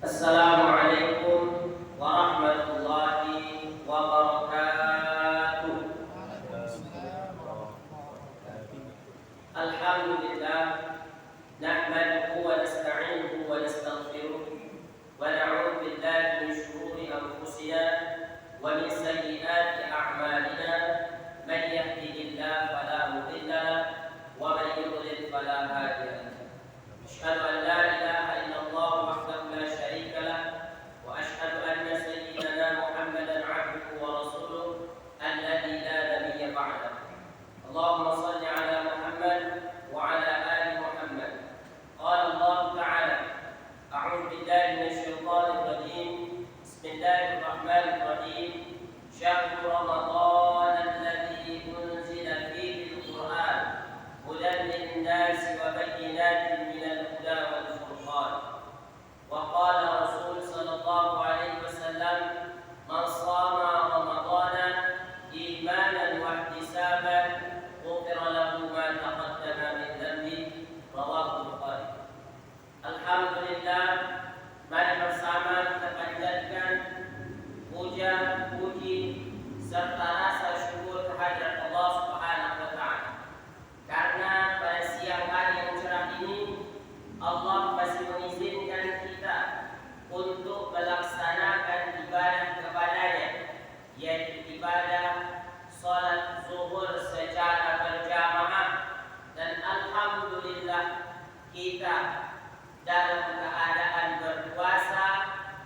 Assalamualaikum warahmatullahi wabarakatuh. Alhamdulillah, nahmaduhu wa nasta'inuhu wa nastaghfiruh wa na'udzu billahi min shururi anfusina wa min sayyiati a'malina. Man yahdihillahu fala mudilla lahu wa man yudlil fala hadiya lahu. Asyhadu an la ilaha illallah wahdahu la syarika lah wa asyhadu anna sayyidana Muhammadan 'abduhu wa rasuluh alladzi la nabiyya ba'dahu. Allahumma shalli 'ala Muhammad wa 'ala ali Muhammad. Qala Allah ta'ala, a'udzu billahi minasy syaithanir rajim. Bismillahirrahmanirrahim. Syahrul Ramadan alladzi unzila fihi al-Qur'an hudan lin-nasi wa bayyinatin minal huda wal furqan. Wa qala Rasul sallallahu alaihi wasallam, man shama Ramadana imanan wa ihtisaban ghufira lahu ma taqaddama min dhanbi. Rawahu Bukhari. Alhamdulillah, mari bersama kita panjatkan puja, puji serta rasa syukur kehadirat Allah Subhanahu wa taala. Karena pada siang hari yang cerah ini Allah masih mengizinkan kita untuk melaksanakan ibadah kepadanya, yaitu ibadah salat zuhur secara berjamaah. Dan alhamdulillah kita dalam keadaan berpuasa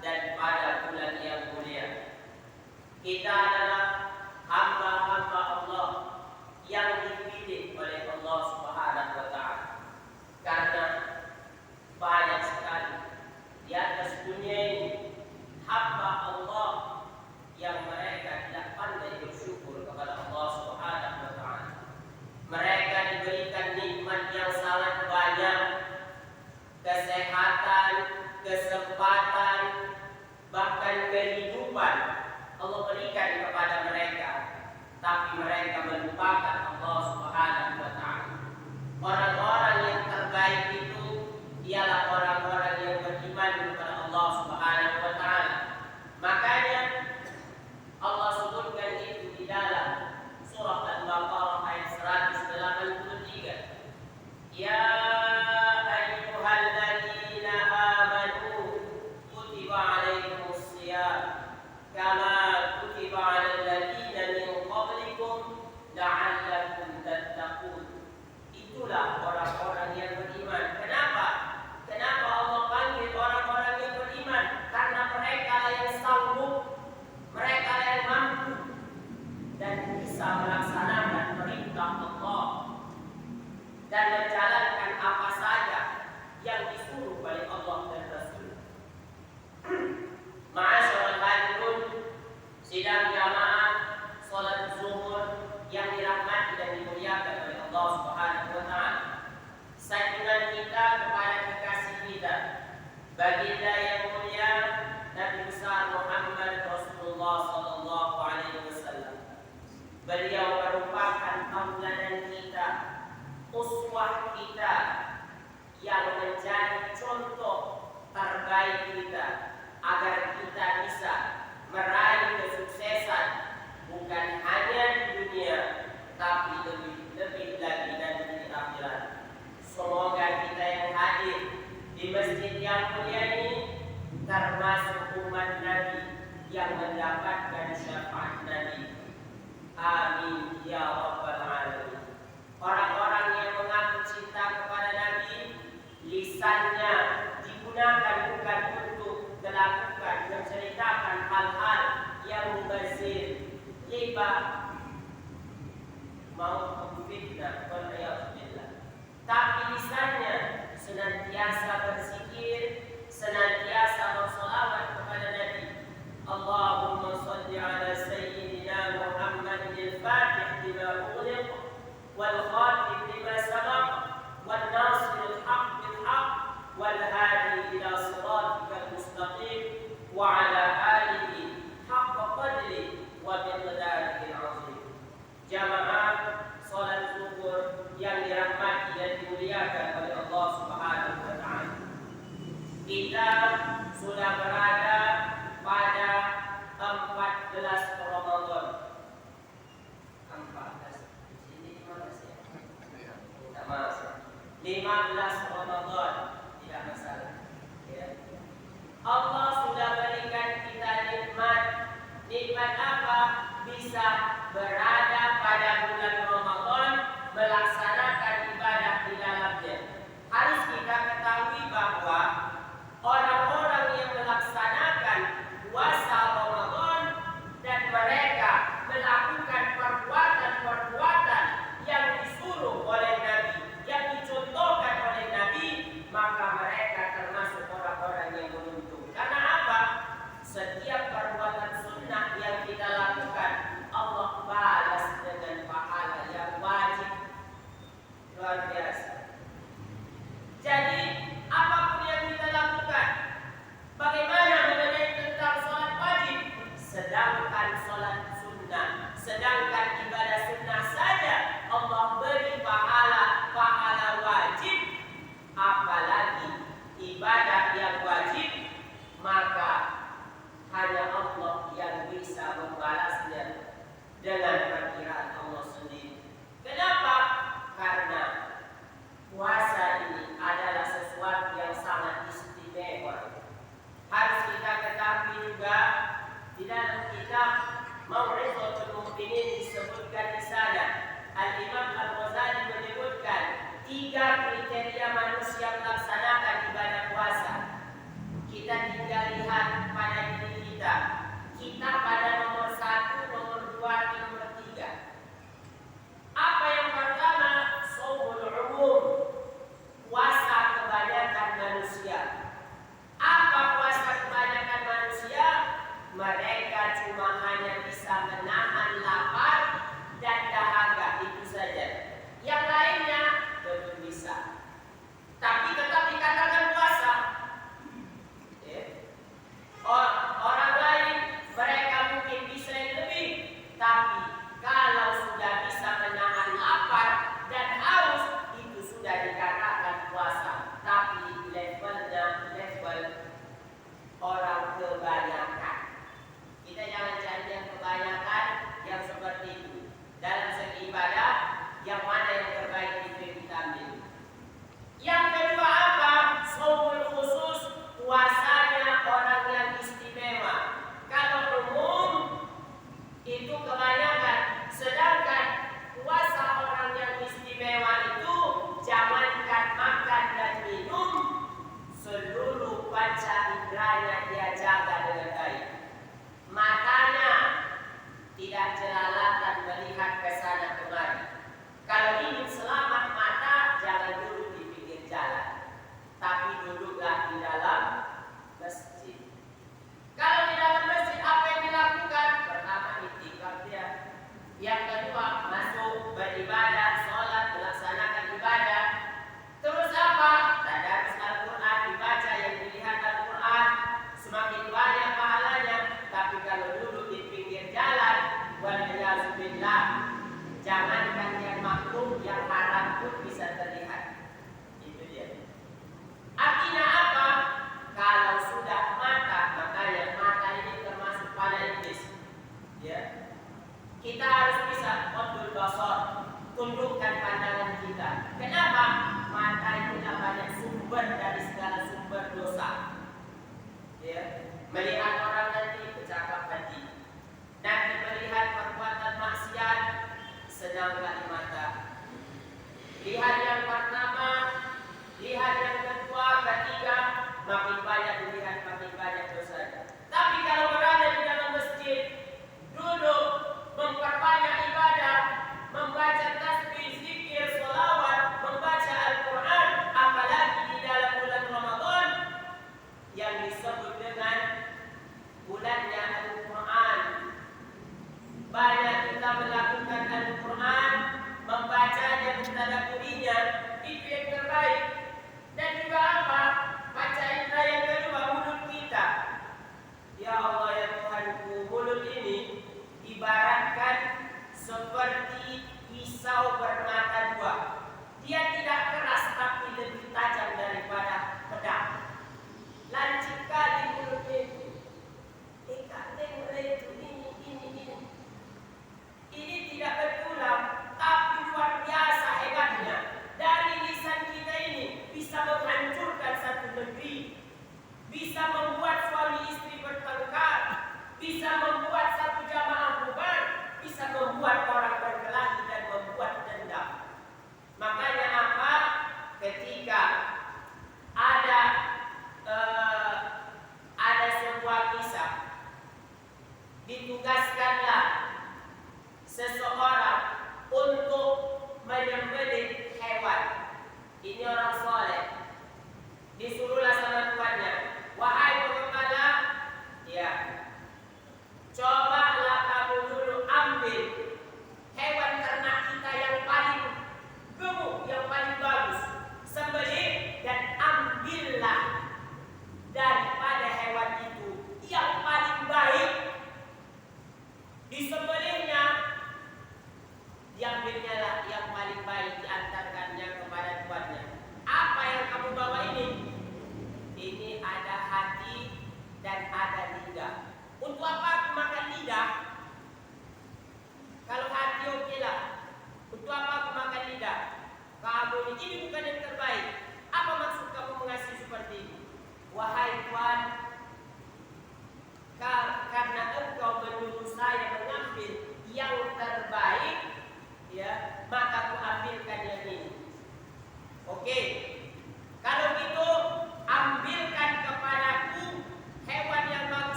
dan pada bulan yang mulia. Kita adalah hamba-hamba Allah yang dipilih oleh Allah Subhanahu wa taala. Karena banyak sekali di atas dunia ini hamba Allah yang mereka tidak pandai bersyukur kepada Allah Subhanahu wa taala. Mereka diberikan nikmat yang sangat banyak, kesehatan, kesempatan, bahkan kehidupan Allah berikan kepada mereka, tapi mereka melupakan Allah Subhanahu wa taala. Orang-orang yang terbaik itu ialah orang-orang yang beriman kepada Allah Subhanahu wa taala. Makanya Allah sebutkan itu di dalam surah Al-Baqarah ayat 183. Ya ayyuhalladzina amanu kutiba alaikumus shiyam kama kutiba 'alal ladzina min qablikum la'allakum tattaqun. Itulah orang-orang yang beriman. Kenapa? Kenapa Allah panggil orang-orang yang beriman? Karena mereka yang sanggup, mereka yang mampu dan bisa melaksanakan perintah Allah dan menjalankan apa saja yang disuruh oleh Allah dan Rasul. Ma'asyiral hadirin, sidang jamaah salat zuhur yang dirahmati dan dimuliakan oleh Allah Subhanahu wa taala. Sanjungan kita kepada kekasih kita, baginda yang mulia Nabi besar Muhammad Rasulullah sallallahu alaihi wasallam. Beliau merupakan tauladan kita, uswah kita, yang menjadi contoh terbaik kita agar kita bisa meraih kesuksesan bukan hanya di dunia tapi lebih lagi nanti di akhirat. Semoga kita yang hadir di masjid yang mulia ini termasuk umat Nabi yang mendapatkan syafaat Nabi. Amin ya rabbal alamin. Orang-orang yang mengaku cinta kepada Nabi, lisannya digunakan bukan untuk melakukan, menceritakan hal-hal yang mubazir, ghibah, maupun fitnah, wal'iyadzubillah. Tapi lisannya senantiasa berzikir, senantiasa bersolawat kepada Nabi. Allahumma salli ala sayyidina Muhammadin al-Fatih lima ughliq wal khatim lima sabaq wal nasir al-haq bil haq wal hadi ila siratikal mustaqim wa ala alihi haqqa qadri wa miqdarihil azim. Jamaah salat zuhur 15 Ramadan, tidak masalah. Ya. Allah sudah berikan kita nikmat. Nikmat apa? Bisa berada pada bulan Ramadan, melaksanakan ibadah di dalamnya. Harus kita ketahui bahwa orang-orang yang melaksanakan puasa Ramadan dan mereka melakukan perbuatan-perbuatan yang disuruh oleh Nabi, yang dicontohkan oleh Nabi, maka mereka termasuk orang-orang yang beruntung. Karena apa? Setiap perbuatan sunnah yang kita lakukan, Allah balas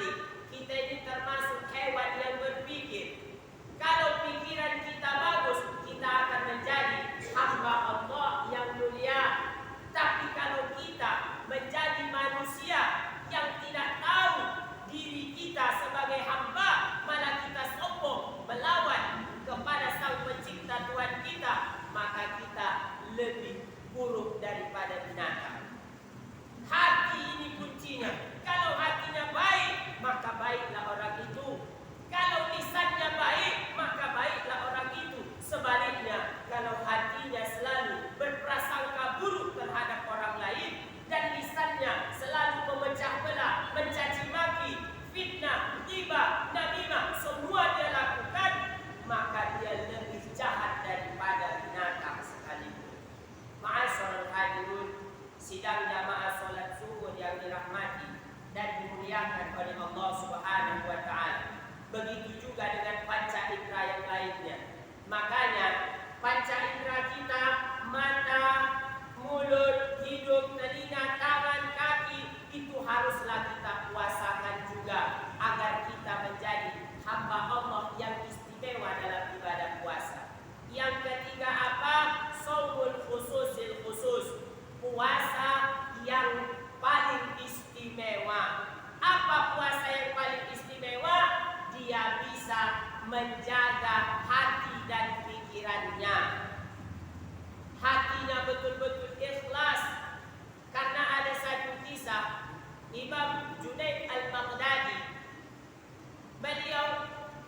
akli. Kita ini termasuk hewan yang berpikir. Kalau pikiran kita bagus, kita akan menjadi hamba Allah yang mulia. Tapi kalau kita menjadi manusia yang tidak tahu diri kita sebagai hamba, malah kita sombong melawan kepada Sang Pencipta Tuhan kita, maka kita lebih buruk daripada binatang. Hati ini kuncinya. Kalau hatinya baik, maka baiklah orang itu. Kalau lisannya baik, maka baiklah orang itu. Sebaliknya, kalau hatinya selalu berprasangka buruk terhadap orang lain dan lisannya selalu memecah belah, mencaci maki, fitnah, ghibah, namimah, semua dia lakukan, maka dia lebih jahat daripada binatang sekalipun. Ma'asyiral hadirin, sidang jamaah salat zuhur yang dirahmati dan dimuliakan oleh Allah Subhanahu wa taala. Begitu juga dengan panca indera yang lainnya. Makanya panca indera kita, mata, mulut, hidung, telinga, tangan, kaki, itu haruslah kita puasakan juga agar kita menjadi hamba Allah yang istimewa dalam ibadah puasa. Yang ketiga apa? Shaumul khususil khusus, puasa yang paling istimewa. Apa puasa yang paling istimewa? Dia bisa menjaga hati dan pikirannya. Hatinya betul-betul ikhlas. Karena ada satu kisah Imam Junaid al-Baghdadi. Beliau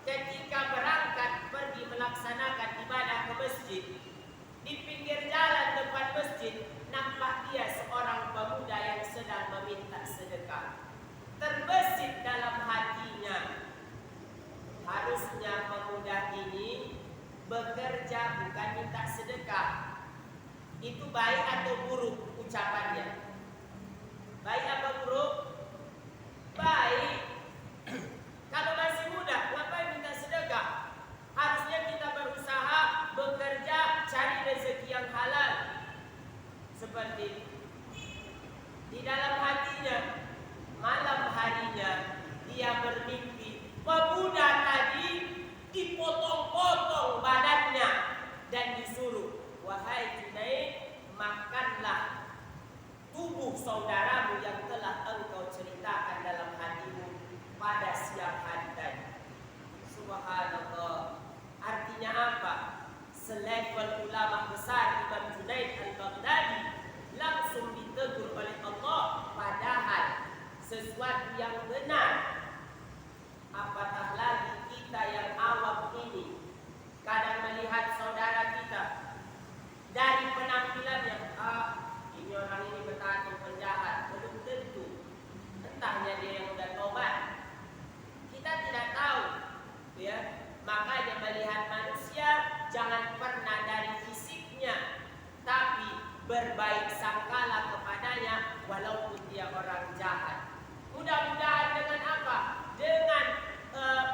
ketika berangkat pergi melaksanakan ibadah ke masjid, di pinggir jalan depan masjid nampak dia seorang pemuda yang sedang meminta sedekah. Terbesit dalam hatinya, harusnya pemuda ini bekerja bukan minta sedekah. Itu baik atau buruk ucapannya? Baik apa buruk? Baik. Kalau masih muda, ngapain minta sedekah? Harusnya kita berusaha, bekerja, cari rezeki yang halal. Seperti di dalam hatinya, malam harinya dia bermimpi pemuda tadi dipotong-potong badannya dan disuruh, wahai Junaid, makanlah tubuh saudaramu yang telah engkau ceritakan dalam hatimu pada siang hari tadi. Subhanallah. Artinya apa? Selevel ulama besar Imam Junaid al-Baghdadi langsung ditegur oleh Allah, padahal sesuatu yang benar. Apatah lagi kita yang awam ini, kadang melihat saudara kita dari penampilannya, ini orang ini bertato penjahat, belum tentu. Entahnya dia yang sudah tobat. Kita tidak tahu, ya. Makanya melihat manusia jangan pernah dari fisiknya, tapi berbaik sangkalah kepadanya walaupun dia orang jahat. Mudah-mudahan dengan apa? Dengan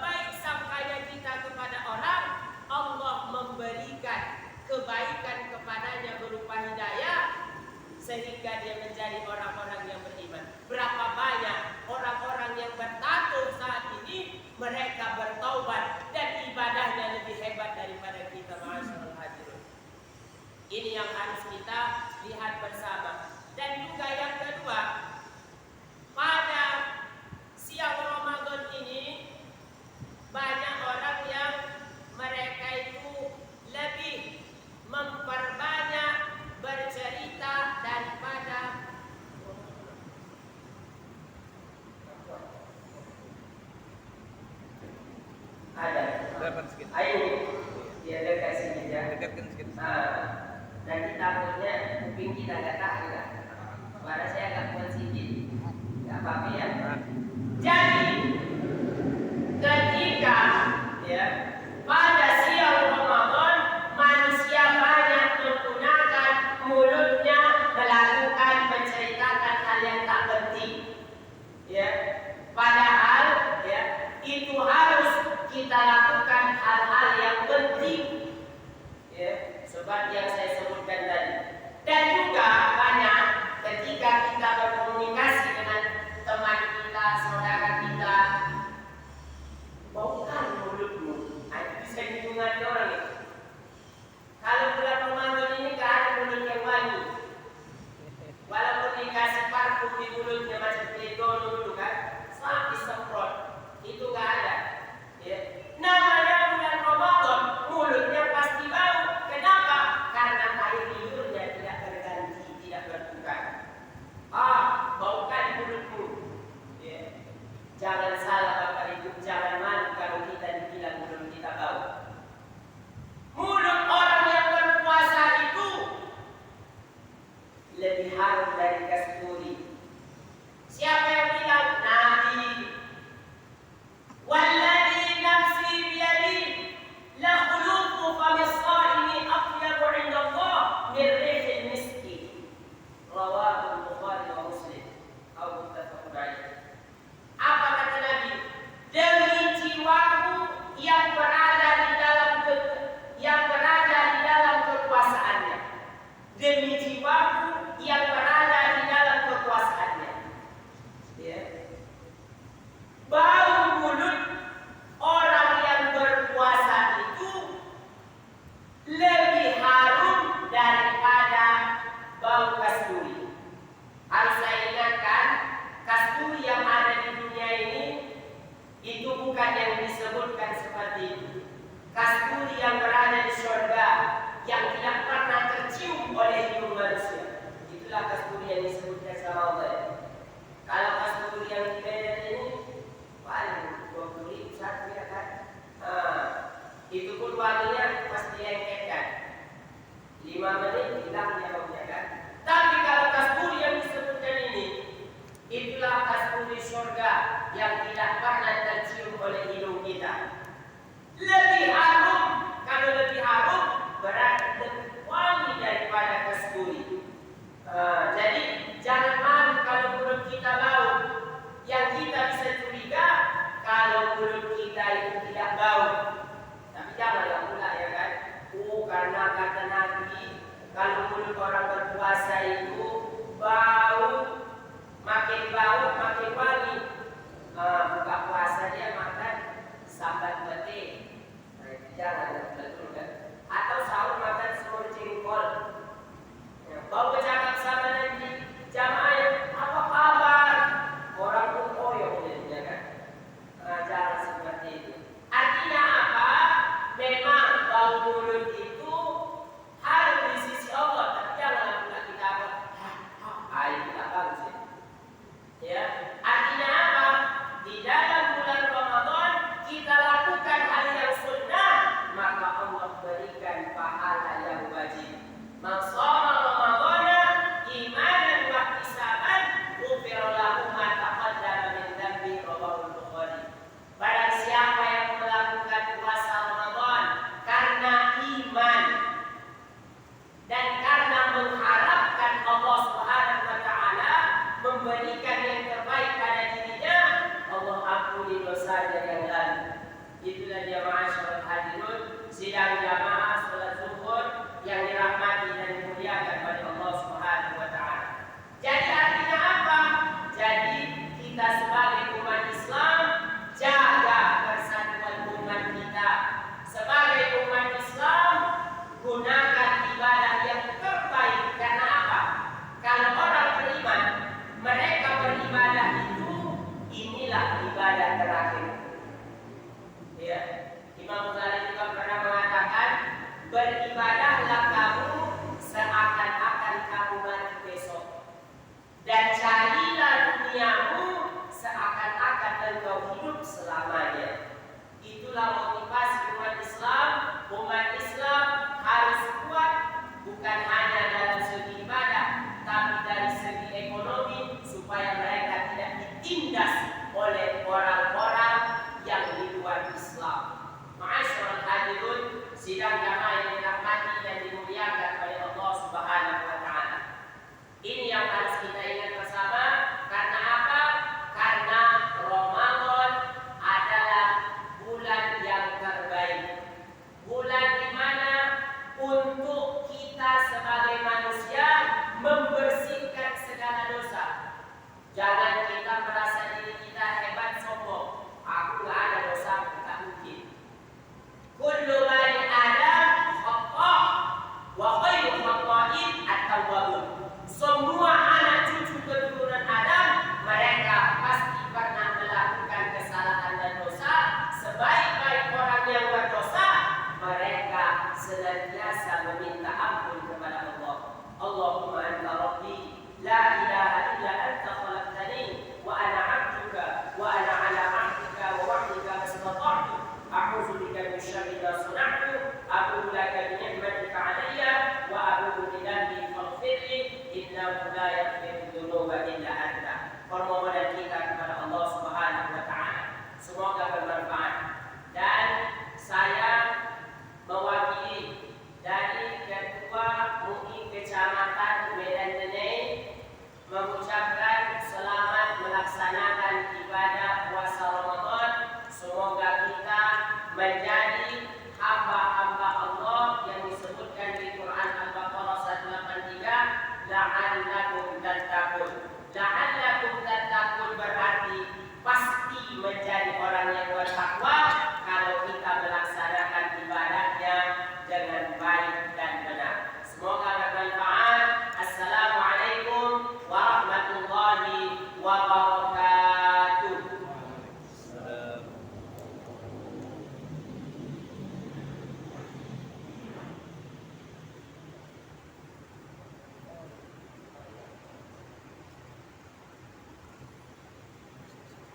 baik sangkanya kita kepada orang, Allah memberikan kebaikan kepadanya berupa hidayah sehingga dia menjadi orang-orang yang beriman. Berapa banyak orang-orang yang bertato saat ini, mereka bertaubat dan ibadahnya lebih hebat daripada kita. Ma'asyiral hadirin, ini yang harus kita lihat bersama. Dan juga yang kedua, pada siang Ramadan ini banyak orang yang mereka itu lebih memperbanyak bercerita daripada ada. Ayo, dia dekat sini ya. Dekatkan sedikit. Nanti takutnya kuping kita nggak tahan kan. Suara saya agak kuat sedikit. Nggak apa-apa ya. Jadi ketika ya pada siang Ramadan manusia banyak menggunakan mulutnya melakukan menceritakan hal yang tak penting, ya. Padahal ya itu harus kita lakukan hal-hal yang penting, ya. Sebab yang saya sebutkan tadi. Dan juga banyak ketika kita berkomunikasi dengan teman kita, saudara kita, Jangan salah Bapak Ibu, jangan malu kalau kita dibilang mulut kita bau. Mulut orang yang berpuasa itu lebih harum dari kasturi. Siapa yang bilang? Nabi. Walladzi nafsi biyadihi la khuluqu fami shaimi atyabu 'inda Allah min rihil miski. Rawahu Bukhari wa Muslim. Atau muttafaqun alaih. Apa kata Nabi? Demi jiwaku yang berada di dalam kekuasaannya. Demi jiwaku yang berada di dalam kekuasaannya. Ya. Bau mulut orang yang berpuasa itu lebih harum daripada bau kasturi. Harus saya ingatkan, kasturi yang ada di dunia ini itu bukan yang disebutkan seperti itu. Kasturi yang berada di surga yang tidak pernah tercium oleh hidung manusia, itulah kasturi yang disebutkan sama Allah. Kalau kasturi yang di Medan ini paling 20.000 satu ya kan? Itu pun wanginya pasti lengketkan 5 menit hilangnya baunya kan? Tapi kalau kasturi yang disebutkan ini, itulah kasturi surga yang tidak pernah tercium oleh hidung kita. Lebih harum, kalau lebih harum berarti lebih wangi daripada kasturi. Jadi jangan malu kalau mulut kita bau. Yang kita bisa curiga kalau mulut kita itu tidak bau. Tapi janganlah pula ya kan? Karena kata Nabi, kalau mulut orang berpuasa itu bau, makin wangi. Buka puasa dia makan sambat pete. Jangan betul kan? Atau sahur makan semur jengkol. Bau bercakap sama nanti jamaah, apa kabar? Orang pun koyok jadinya kan? Jangan seperti itu. Artinya apa? Memang bau mulut itu harus di sisi Allah, tapi janganlah pula kita itu tak bagus ya. Ya, artinya apa? Di dalam bulan Ramadan kita lakukan hal yang sunnah, maka Allah berikan pahala yang wajib. Man shoma Ramadhana imanan wa ihtisaban ghufira lahu ma taqaddama min dhanbi. Rawahu Bukhari. Barang siapa yang melakukan puasa Ramadan karena iman dan karena mengharapkan Allah Subhanahu wa taala memberikan yang terbaik pada dirinya, Allah ampuni dosanya yang lalu. Itulah jamaah salat hadirun, sidang jamaah salat zuhur yang dirahmati dan dimuliakan oleh Allah Subhanahu wa taala. Jadi artinya apa? Jadi kita sebagai umat Islam jaga persatuan umat kita. Sebagai umat Islam gunakan ibadah yang terbaik. Karena apa? Kalau orang beriman, mereka beribadah itu inilah ibadah terakhir. Ya, Imam Ghazali juga pernah mengatakan, beribadahlah kamu seakan-akan kamu mati besok, dan carilah duniamu seakan-akan engkau hidup selamanya. Itulah motivasi umat Islam. Umat Islam harus kuat bukan hanya dalam segi ibadah, tapi dari segi ekonomi, supaya mereka tidak ditindas oleh orang-orang yang di luar Islam. Ma'asyiral hadirin, sidang jamaah yang dirahmati dan dimuliakan oleh Allah Subhanahu wa taala. Ini yang harus kita ingat bersama. Karena apa? Karena Ramadan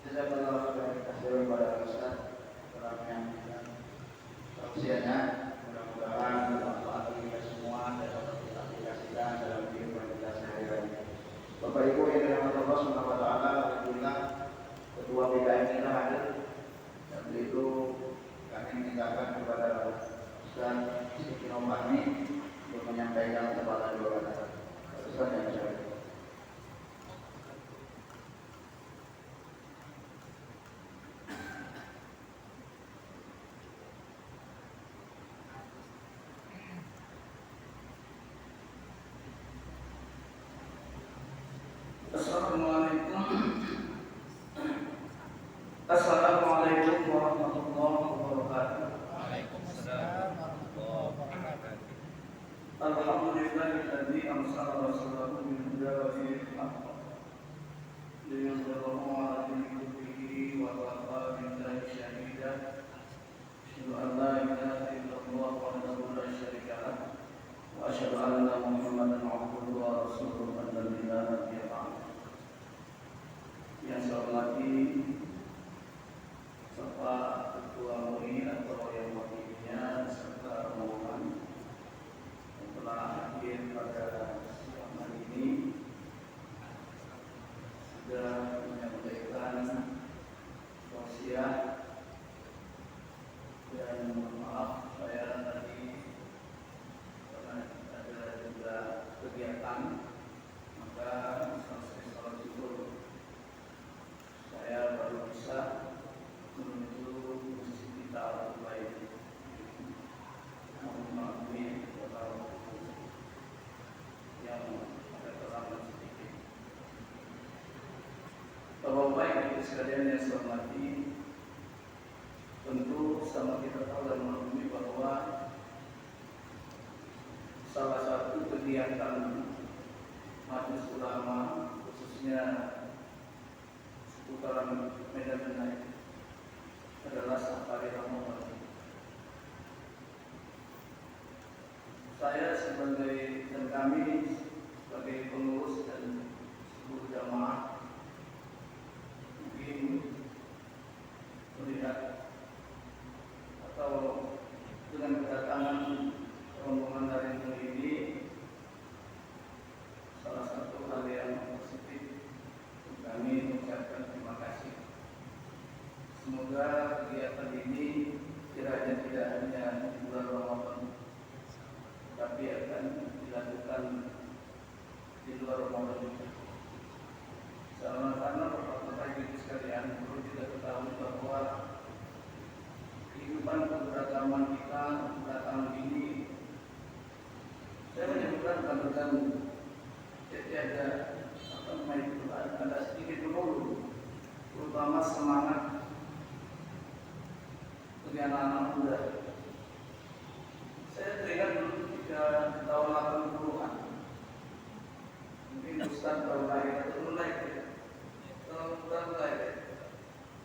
Jazakallahu khairan kepada Ustaz telah menyampaikan tausiahnya. Mudah-mudahan bermanfaat bagi kita semua dan dapat kita aplikasikan dalam kehidupan kita sehari-hari. Bapak Ibu yang dirahmati Allah Subhanahu wa taala, alhamdulillah ketua BKM kita hadir. Dan itu kami mintakan kepada Ustaz Siti Nomani untuk menyampaikan sepatah dua kata. Ustaz yang saya. Assalamualaikum warahmatullahi wabarakatuh. Waalaikumsalam warahmatullahi wabarakatuh. Alhamdulillahilladzi arsala rasulahu bil huda wa dinil haqq liyudhhirahu 'ala dini kullihi wa kafa billahi shahida. Asyhadu an la ilaha illallah wahdahu la syarika lah wa asyhadu anna Muhammadan 'abduhu wa rasuluhu alladzi la nabiyya ba'dahu. Yang saya hormati Bapak Ketua MUI atau yang wakilnya serta rombongan yang telah hadir pada siang hari ini sudah menyampaikan tausiah dan mohon maaf saya tadi karena ada juga kegiatan maka selesai salat zuhur saya baru bisa menuju masjid kita al-Baik. Mohon maaf kalau yang ada terlambat sedikit. Bapak-bapak ibu sekalian yang saya hormati, tentu sama kita tahu dan maklumi bahwa salah satu kegiatan Majelis Ulama khususnya seputaran Medan Menaik adalah safari Ramadan. Saya sebagai dan kami sebagai pengurus dan seluruh jamaah mungkin melihat atau dengan kedatangan rombongan dari MUI ini salah satu hal yang positif. Kami mengucapkan terima kasih. Semoga kegiatan ini kiranya tidak hanya di bulan Ramadan, tapi akan dilakukan di luar Ramadan juga. Karena Bapak Ibu sekalian perlu kita ketahui bahwa kehidupan keberagaman kita belakangan ini, saya menyebutkan bukan terganggu, jadi ada sedikit menurun, terutama semangat bagi anak-anak muda. Saya teringat dulu ketika tahun 80-an, mungkin Ustaz baru lahir atau mulai,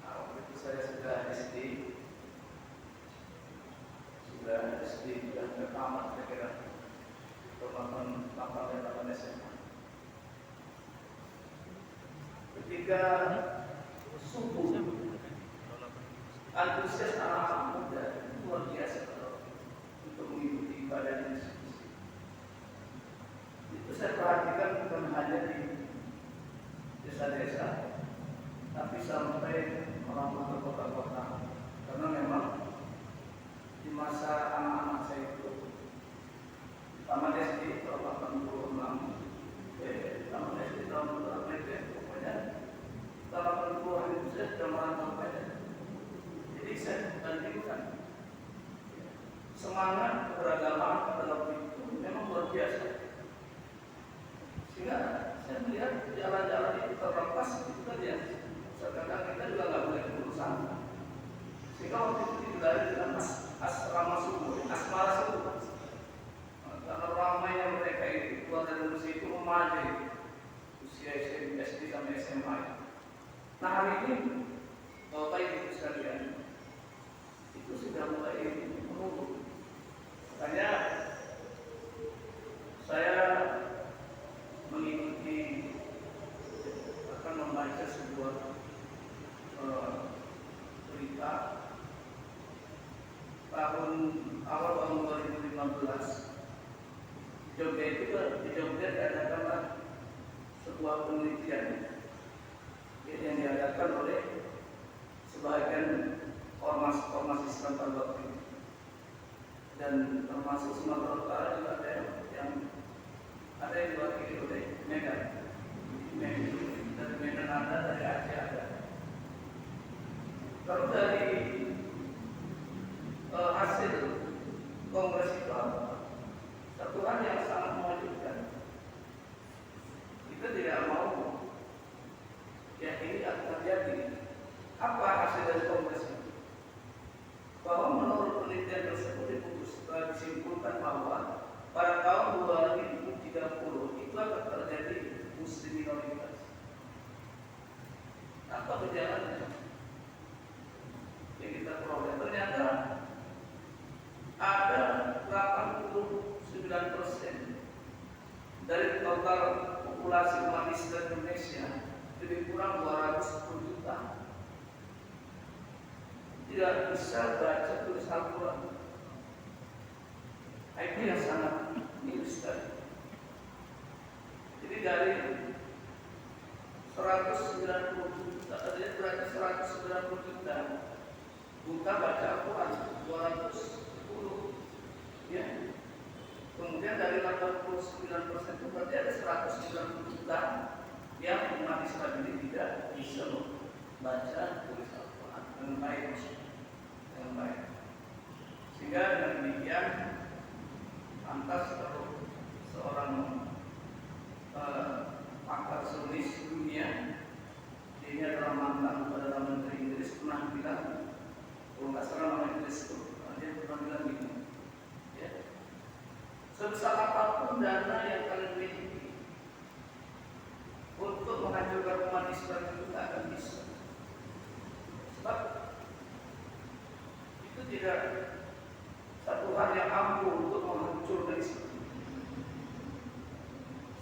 waktu itu saya sudah SD, sudah tamat kira-kira tahun 8 SMA. Ketika subuh, antusias anak-anak muda luar biasa untuk mengikuti ibadah di masjid. Itu saya perhatikan bukan hanya di desa-desa, tapi sampai merambah ke kota-kota. Karena memang di masa anak-anak saya itu taman SD tahun 86, taman SD tahun berapa itu, pokoknya tahun 80-an itu saya sudah merantau banyak. Jadi saya bandingkan semangat keberagaman pada waktu itu memang luar biasa. Sehingga saya melihat jalan-jalan itu terlepas itu kan ya, kadang kita juga nggak boleh berurusan. Sehingga waktu itu dilari dengan asrama subuh. Di Jogja itu diadakanlah sebuah penelitian yang diadakan oleh sebagian ormas Islam pada waktu itu, dan termasuk Sumatera Utara juga ada yang diwakili oleh Medan. Dari Medan ada, dari Aceh ada. Kalau dari hasil kongres itu satu hal yang sangat mengejutkan, kita tidak mau ya ini akan terjadi. Apa hasil dari kongres itu? Bahwa menurut penelitian tersebut disimpulkan bahwa pada tahun 2030 itu akan terjadi muslim minoritas. Apa gejalanya? Yang kita peroleh ternyata ada 89% dari total populasi umat Islam Indonesia, lebih kurang 210 juta, tidak bisa baca tulis Al-Quran. Itu yang sangat miris sekali. Jadi dari 190 juta, berarti 190 juta buta baca Al-Quran, 210, ya. Kemudian dari 89% itu berarti ada 190 juta yang umat Islam ini tidak bisa baca tulis Al-Quran dengan baik, Sehingga dengan demikian, lantas kalau seorang pakar Sunnis dunia, ini adalah mantan Perdana Menteri Inggris, pernah bilang, kalau nggak salah nama Inggris itu, dia pernah bilang gini, ya, sebesar apapun dana yang kalian miliki untuk menghancurkan umat Islam itu tidak akan bisa. Sebab itu tidak satu hal yang ampuh untuk menghancurkan Islam.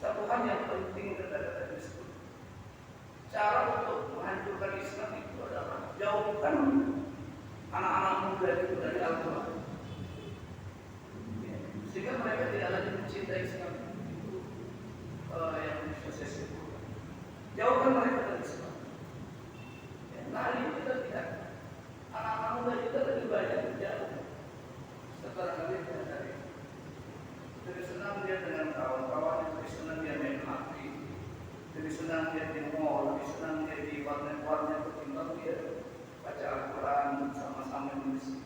Satu hal yang penting kata-kata Kristus, cara untuk menghancurkan Islam itu adalah jauhkan anak-anak muda itu dari Al-Quran, sehingga mereka tidak lagi mencintai Islam itu yang sukses itu. Jauhkan mereka dari Islam. Nah, ini kita tidak, anak-anak muda kita lebih banyak jauh. Sekarang kali dari lebih senang dia dengan kawan-kawan, lebih senang dia main HP, lebih senang dia di mall, lebih senang dia di warnet-warnet ketimbang dia baca Al-Quran sama-sama menulis